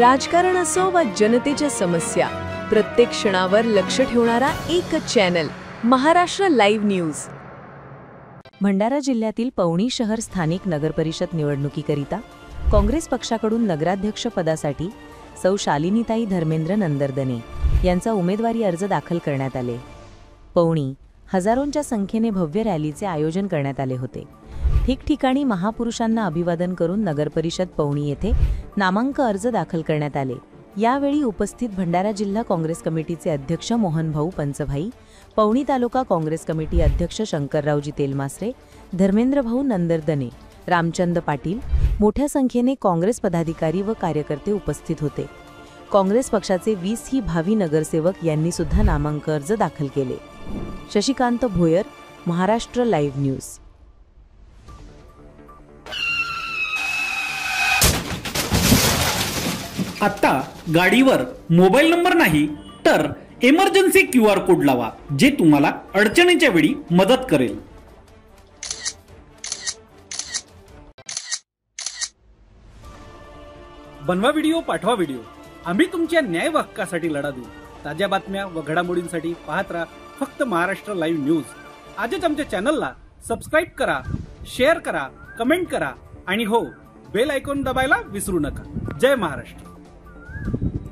राजकारण असो वा जनतेच्या समस्या, प्रत्येक क्षणावर लक्ष ठेवणारा एकच channel, Maharashtra live news. Bhandara जिल्ह्यातील पवनी शहर स्थानिक नगरपरिषद निवडणुकीकरिता काँग्रेस पक्षाकडून नगराध्यक्ष पदासाठी सौ शालिनीताई धर्मेंद्र नंदरदने यांचा उमेदवारी अर्ज दाखल करण्यात आले। पवनी हजारोंच्या संख्येने भव्य रॅलीचे आयोजन करण्यात आले होते। ठिकठिकाणी महापुरुषांना अभिवादन करून नगरपरिषद पवनी येथे नामांकन अर्ज दाखल करण्यात आले। यावेळी उपस्थित भंडारा जिल्हा काँग्रेस कमिटीचे अध्यक्ष मोहनभाऊ पंचभाई, पवनी तालुका काँग्रेस कमिटी अध्यक्ष शंकररावजी तेलमासरे, धर्मेंद्रभाऊ नंदरदने, रामचंद पाटील, मोठ्या संख्येने काँग्रेस पदाधिकारी व कार्यकर्ते उपस्थित होते। काँग्रेस पक्षाचे 20 ही भावी नगरसेवक यांनी सुद्धा नामांकन अर्ज दाखल केले। Shashikant Bhoyar, Maharashtra live news. आता गाडीवर मोबाईल नंबर नाही तर इमर्जन्सी QR कोड लावा, जे तुम्हाला अडचणीच्या वेळी मदत करेल। बनवा व्हिडिओ, पाठवा व्हिडिओ, आम्ही तुमच्या न्याय हक्कासाठी लढा देऊ। ताज्या बातम्या व घडामोडींसाठी पाहत राहा फक्त महाराष्ट्र लाईव्ह न्यूज। आजच आमच्या चॅनलला सबस्क्राइब करा, शेअर करा, कमेंट करा आणि हो, बेल आयकॉन दबायला विसरू नका। जय महाराष्ट्र।